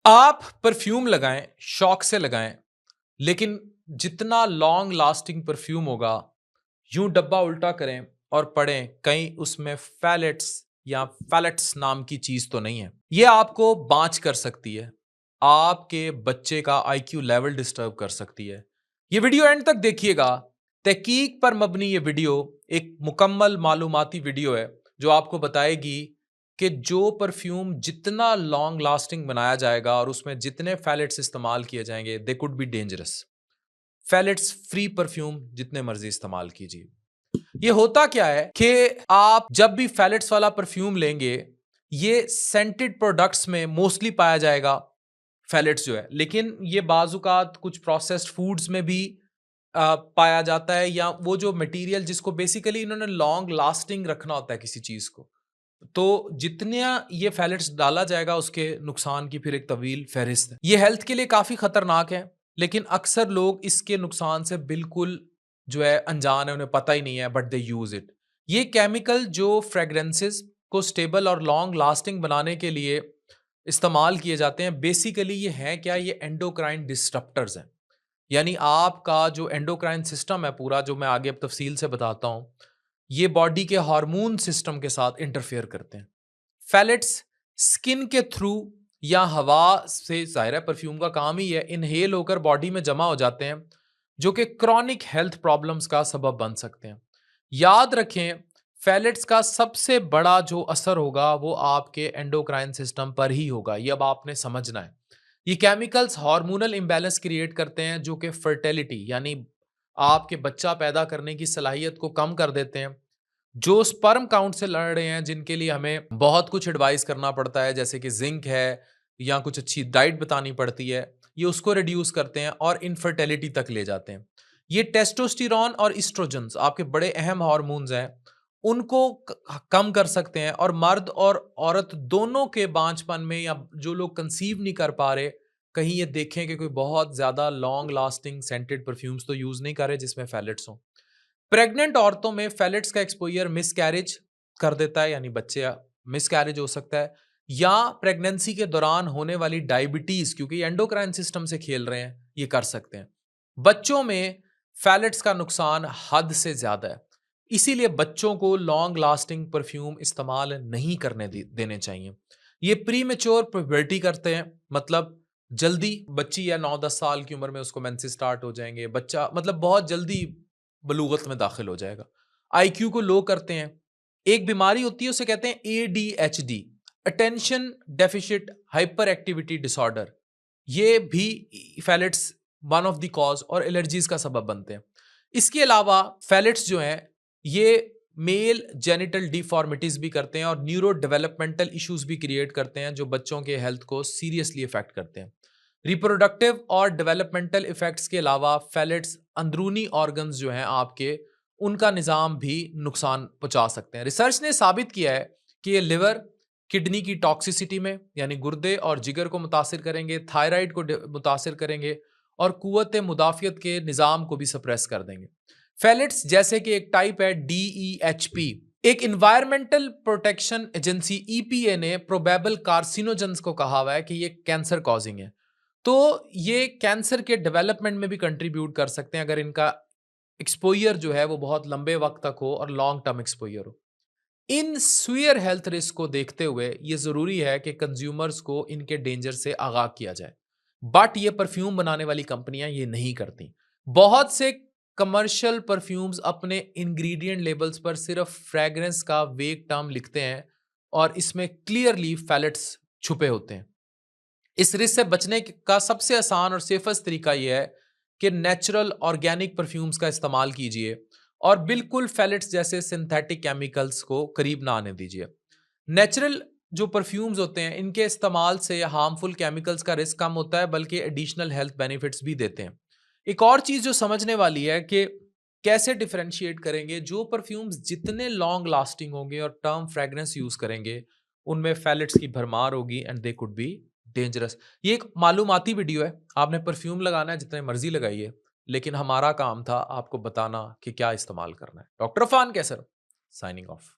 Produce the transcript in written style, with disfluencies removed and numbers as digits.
आप परफ्यूम लगाएं, शौक से लगाएं, लेकिन जितना लॉन्ग लास्टिंग परफ्यूम होगा, यूं डब्बा उल्टा करें और पढ़ें कहीं उसमें फैलेट्स या फैलेट्स नाम की चीज तो नहीं है। यह आपको बांच कर सकती है, आपके बच्चे का आईक्यू लेवल डिस्टर्ब कर सकती है। ये वीडियो एंड तक देखिएगा। तहकीक पर मबनी ये वीडियो एक मुकम्मल मालूमाती वीडियो है जो आपको बताएगी कि जो परफ्यूम जितना लॉन्ग लास्टिंग बनाया जाएगा और उसमें जितने फैलेट्स इस्तेमाल किए जाएंगे, they could be dangerous. Phthalates free perfume जितने मर्जी इस्तेमाल कीजिए। ये होता क्या है कि आप जब भी फैलेट्स वाला परफ्यूम लेंगे, ये सेंटेड प्रोडक्ट्स में मोस्टली पाया जाएगा फैलेट्स जो है, लेकिन ये बाजुकात कुछ प्रोसेस्ड फूड्स में भी पाया जाता है, या वो जो मटेरियल जिसको बेसिकली इन्होंने लॉन्ग लास्टिंग रखना होता है किसी चीज को, तो जितने ये फैलेट्स डाला जाएगा उसके नुकसान की फिर एक तवील फहरिस्त है। ये हेल्थ के लिए काफी खतरनाक है, लेकिन अक्सर लोग इसके नुकसान से बिल्कुल जो है अनजान है, उन्हें पता ही नहीं है, बट दे यूज इट। ये केमिकल जो फ्रेग्रेंसेस को स्टेबल और लॉन्ग लास्टिंग बनाने के लिए इस्तेमाल किए जाते हैं, बेसिकली ये हैं क्या, ये एंडोक्राइन डिस्टरप्टर्स हैं। यानी आपका जो एंडोक्राइन सिस्टम है पूरा, जो मैं आगे अब तफसील से बताता हूं, ये बॉडी के हार्मोन सिस्टम के साथ इंटरफेयर करते हैं। फैलेट्स स्किन के थ्रू या हवा से, जाहिर है परफ्यूम का काम ही है, इनहेल होकर बॉडी में जमा हो जाते हैं, जो कि क्रॉनिक हेल्थ प्रॉब्लम्स का सबब बन सकते हैं। याद रखें, फैलेट्स का सबसे बड़ा जो असर होगा वो आपके एंडोक्राइन सिस्टम पर ही होगा। ये अब आपने समझना है। ये केमिकल्स हार्मोनल इम्बैलेंस क्रिएट करते हैं, जो कि फर्टिलिटी यानी आपके बच्चा पैदा करने की सलाहियत को कम कर देते हैं। जो स्पर्म काउंट से लड़ रहे हैं, जिनके लिए हमें बहुत कुछ एडवाइस करना पड़ता है, जैसे कि जिंक है या कुछ अच्छी डाइट बतानी पड़ती है, ये उसको रिड्यूस करते हैं और इनफर्टिलिटी तक ले जाते हैं। ये टेस्टोस्टेरोन और इस्ट्रोजन्स, आपके बड़े अहम हार्मोन्स हैं, उनको कम कर सकते हैं, और मर्द और औरत दोनों के बांझपन में, या जो लोग कंसीव नहीं कर पा रहे, कहीं ये देखें कि कोई बहुत ज्यादा लॉन्ग लास्टिंग सेंटेड परफ्यूम्स तो यूज नहीं कर रहे जिसमें फैलेट्स हों। प्रेग्नेंट औरतों में फैलेट्स का एक्सपोजर मिसकैरेज कर देता है, यानी बच्चे मिसकैरेज हो सकता है, या प्रेगनेंसी के दौरान होने वाली डायबिटीज, क्योंकि एंडोक्राइन सिस्टम से खेल रहे हैं, ये कर सकते हैं। बच्चों में फैलेट्स का नुकसान हद से ज्यादा है, इसीलिए बच्चों को लॉन्ग लास्टिंग परफ्यूम इस्तेमाल नहीं करने देने चाहिए। ये प्री मेच्योर प्यूबर्टी करते हैं, मतलब जल्दी बच्ची या 9-10 साल की उम्र में उसको मेंसेस स्टार्ट हो जाएंगे, बच्चा मतलब बहुत जल्दी बलूगत में दाखिल हो जाएगा। आईक्यू को लो करते हैं। एक बीमारी होती है, उसे कहते हैं ADHD, attention deficit hyper activity disorder. ये भी phthalates one of the cause और एलर्जीज का सबब बनते हैं। इसके अलावा फैलेट्स जो हैं, ये मेल जेनिटल डिफॉर्मिटीज भी करते हैं और न्यूरो डेवलपमेंटल इश्यूज भी क्रिएट करते हैं, जो बच्चों के हेल्थ को सीरियसली इफेक्ट करते हैं। रिप्रोडक्टिव और डेवलपमेंटल इफेक्ट्स के अलावा फैलेट्स अंदरूनी ऑर्गन्स जो हैं आपके, उनका निज़ाम भी नुकसान पहुंचा सकते हैं। रिसर्च ने साबित किया है कि ये लिवर, किडनी की टॉक्सिसिटी में, यानी गुर्दे और जिगर को मुतासिर करेंगे, थायराइड को मुतासिर करेंगे, और कुव्वत मुदाफियत के निज़ाम को भी सप्रेस कर देंगे। फैलेट्स जैसे कि एक टाइप है DEHP, एक इन्वायरमेंटल प्रोटेक्शन एजेंसी EPA ने प्रोबेबल कार्सिनोजेंस को कहा हुआ है कि ये कैंसर कॉजिंग है। तो ये कैंसर के डेवलपमेंट में भी कंट्रीब्यूट कर सकते हैं, अगर इनका एक्सपोजर जो है वो बहुत लंबे वक्त तक हो और लॉन्ग टर्म एक्सपोजर हो। इन सुयर हेल्थ रिस्क को देखते हुए ये जरूरी है कि कंज्यूमर्स को इनके डेंजर से आगाह किया जाए, बट ये परफ्यूम बनाने वाली कंपनियां ये नहीं करती। बहुत से कमर्शियल परफ्यूम्स अपने इंग्रेडिएंट लेबल्स पर सिर्फ फ्रेग्रेंस का वेग टर्म लिखते हैं, और इसमें क्लियरली फैलेट्स छुपे होते हैं। इस रिस्क से बचने का सबसे आसान और सेफेस्ट तरीका यह है कि नेचुरल ऑर्गेनिक परफ्यूम्स का इस्तेमाल कीजिए, और बिल्कुल फैलेट्स जैसे सिंथेटिक केमिकल्स को करीब ना आने दीजिए। नेचुरल जो परफ्यूम्स होते हैं, इनके इस्तेमाल से हार्मफुल केमिकल्स का रिस्क कम होता है, बल्कि एडिशनल हेल्थ बेनिफिट्स भी देते हैं। एक और चीज जो समझने वाली है कि कैसे डिफरेंशिएट करेंगे, जो परफ्यूम्स जितने लॉन्ग लास्टिंग होंगे और टर्म फ्रेग्रेंस यूज करेंगे, उनमें फैलेट्स की भरमार होगी, and they could be dangerous. ये एक मालूमाती वीडियो है, आपने परफ्यूम लगाना है जितने मर्जी लगाइए, लेकिन हमारा काम था आपको बताना कि क्या इस्तेमाल करना है। डॉक्टर फॉन कैसर, साइनिंग ऑफ।